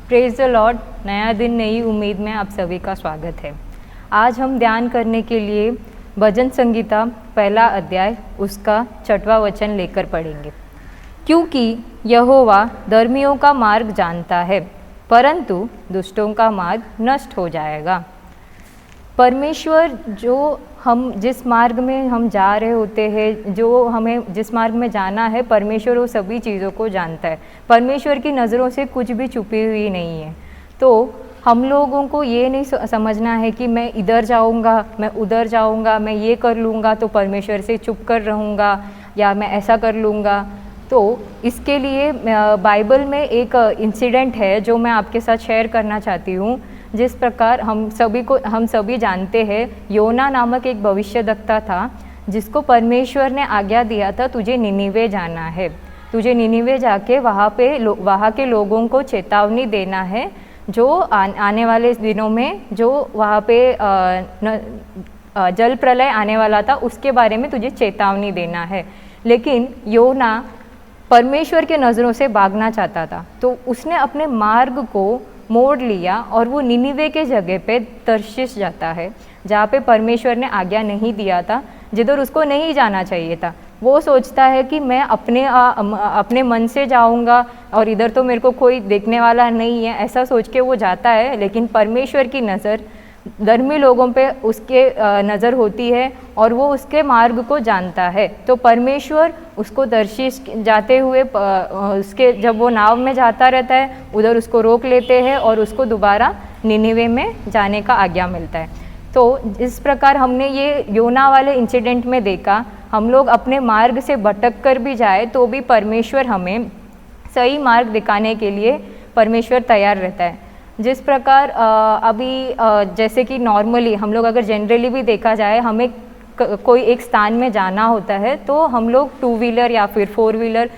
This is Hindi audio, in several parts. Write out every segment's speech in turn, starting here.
Praise the Lord. नया दिन नई उम्मीद में आप सभी का स्वागत है। आज हम ध्यान करने के लिए भजन संगीता पहला अध्याय उसका 6वां वचन लेकर पढ़ेंगे। क्योंकि यहोवा धर्मियों का मार्ग जानता है, परंतु दुष्टों का मार्ग नष्ट हो जाएगा। परमेश्वर जिस मार्ग में हम जा रहे होते हैं, जो हमें जिस मार्ग में जाना है, परमेश्वर वो सभी चीज़ों को जानता है। परमेश्वर की नज़रों से कुछ भी छुपी हुई नहीं है। तो हम लोगों को ये नहीं समझना है कि मैं इधर जाऊंगा, मैं उधर जाऊंगा, मैं ये कर लूँगा तो परमेश्वर से चुप कर रहूँगा, या मैं ऐसा कर लूँगा। तो इसके लिए बाइबल में एक इंसिडेंट है जो मैं आपके साथ शेयर करना चाहती हूँ। जिस प्रकार हम सभी जानते हैं, योना नामक एक भविष्यद्वक्ता था जिसको परमेश्वर ने आज्ञा दिया था, तुझे निनिवे जाना है, तुझे निनिवे जाके वहाँ के लोगों को चेतावनी देना है जो आने वाले दिनों में जो वहाँ पे जल प्रलय आने वाला था उसके बारे में तुझे चेतावनी देना है। लेकिन योना परमेश्वर के नज़रों से भागना चाहता था, तो उसने अपने मार्ग को मोड़ लिया और वो निनिवे के जगह पे तर्शीश जाता है, जहाँ पे परमेश्वर ने आज्ञा नहीं दिया था, जिधर उसको नहीं जाना चाहिए था। वो सोचता है कि मैं अपने मन से जाऊंगा और इधर तो मेरे को कोई देखने वाला नहीं है, ऐसा सोच के वो जाता है। लेकिन परमेश्वर की नज़र धर्मी लोगों पे उसके नज़र होती है और वो उसके मार्ग को जानता है। तो परमेश्वर उसको तर्शीश जाते हुए उसके जब वो नाव में जाता रहता है, उधर उसको रोक लेते हैं और उसको दोबारा निनिवे में जाने का आज्ञा मिलता है। तो इस प्रकार हमने ये योना वाले इंसिडेंट में देखा, हम लोग अपने मार्ग से भटक कर भी जाए तो भी परमेश्वर हमें सही मार्ग दिखाने के लिए परमेश्वर तैयार रहता है। जिस प्रकार अभी जैसे कि नॉर्मली हम लोग अगर जनरली भी देखा जाए, हमें कोई एक स्थान में जाना होता है तो हम लोग 2 व्हीलर या फिर 4 व्हीलर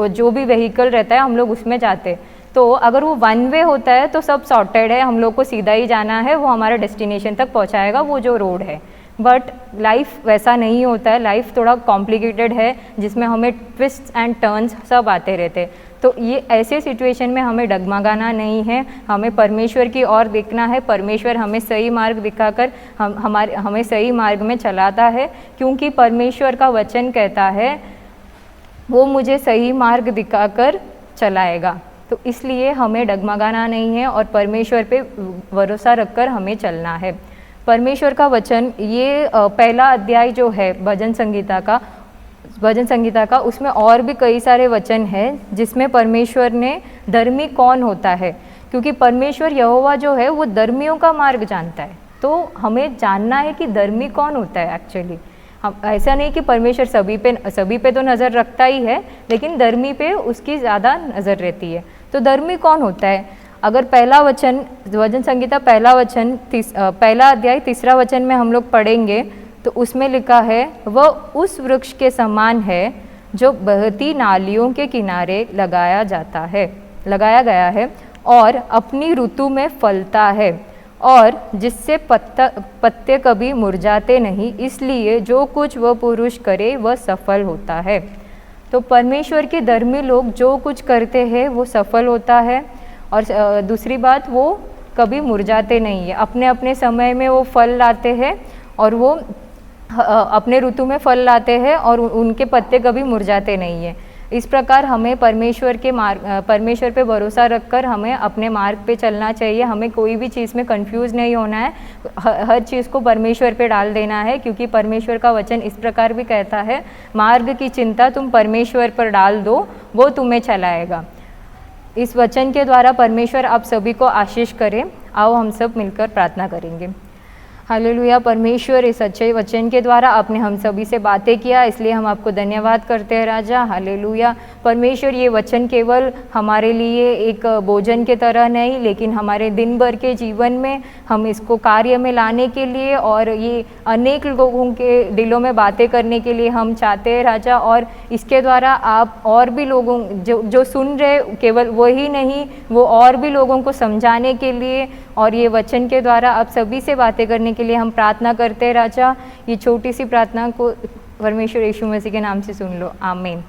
जो भी व्हीकल रहता है हम लोग उसमें जाते हैं। तो अगर वो 1 वे होता है तो सब सॉर्टेड है, हम लोग को सीधा ही जाना है, वो हमारा डेस्टिनेशन तक पहुंचाएगा वो जो रोड है। बट लाइफ वैसा नहीं होता है, लाइफ थोड़ा कॉम्प्लिकेटेड है जिसमें हमें ट्विस्ट एंड टर्न्स सब आते रहते हैं। तो ये ऐसे सिचुएशन में हमें डगमगाना नहीं है, हमें परमेश्वर की ओर देखना है। परमेश्वर हमें सही मार्ग दिखाकर हमें सही मार्ग में चलाता है, क्योंकि परमेश्वर का वचन कहता है वो मुझे सही मार्ग दिखाकर चलाएगा। तो इसलिए हमें डगमगाना नहीं है और परमेश्वर पे भरोसा रखकर हमें चलना है। परमेश्वर का वचन ये पहला अध्याय जो है भजन संगीता का उसमें और भी कई सारे वचन हैं जिसमें परमेश्वर ने धर्मी कौन होता है, क्योंकि परमेश्वर यहोवा जो है वो धर्मियों का मार्ग जानता है। तो हमें जानना है कि धर्मी कौन होता है। एक्चुअली हम ऐसा नहीं कि परमेश्वर सभी पे तो नज़र रखता ही है, लेकिन धर्मी पे उसकी ज़्यादा नज़र रहती है। तो धर्मी कौन होता है? अगर पहला वचन भजन संगीता पहला अध्याय 3 वचन में हम लोग पढ़ेंगे तो उसमें लिखा है, वह उस वृक्ष के समान है जो बहती नालियों के किनारे लगाया गया है और अपनी ऋतु में फलता है और जिससे पत्ते कभी मुरझाते नहीं, इसलिए जो कुछ वह पुरुष करे वह सफल होता है। तो परमेश्वर के धर्मी लोग जो कुछ करते हैं वो सफल होता है। और दूसरी बात, वो कभी मुरझाते नहीं है, अपने अपने समय में वो फल लाते हैं और वो अपने ऋतु में फल लाते हैं और उनके पत्ते कभी मुरझाते नहीं है। इस प्रकार हमें परमेश्वर पे भरोसा रखकर हमें अपने मार्ग पे चलना चाहिए। हमें कोई भी चीज़ में कंफ्यूज नहीं होना है, हर चीज़ को परमेश्वर पे डाल देना है, क्योंकि परमेश्वर का वचन इस प्रकार भी कहता है, मार्ग की चिंता तुम परमेश्वर पर डाल दो, वो तुम्हें चलाएगा। इस वचन के द्वारा परमेश्वर आप सभी को आशीष करे। आओ हम सब मिलकर प्रार्थना करेंगे। हालेलुया। परमेश्वर इस अच्छे वचन के द्वारा आपने हम सभी से बातें किया, इसलिए हम आपको धन्यवाद करते हैं राजा। हालेलुया। परमेश्वर ये वचन केवल हमारे लिए एक भोजन के तरह नहीं, लेकिन हमारे दिन भर के जीवन में हम इसको कार्य में लाने के लिए और ये अनेक लोगों के दिलों में बातें करने के लिए हम चाहते हैं राजा। और इसके द्वारा आप और भी लोगों जो सुन रहे, केवल वही नहीं, वो और भी लोगों को समझाने के लिए और ये वचन के द्वारा आप सभी से बातें करने के लिए हम प्रार्थना करते हैं राजा। ये छोटी सी प्रार्थना को परमेश्वर यीशु मसीह के नाम से सुन लो। आमीन।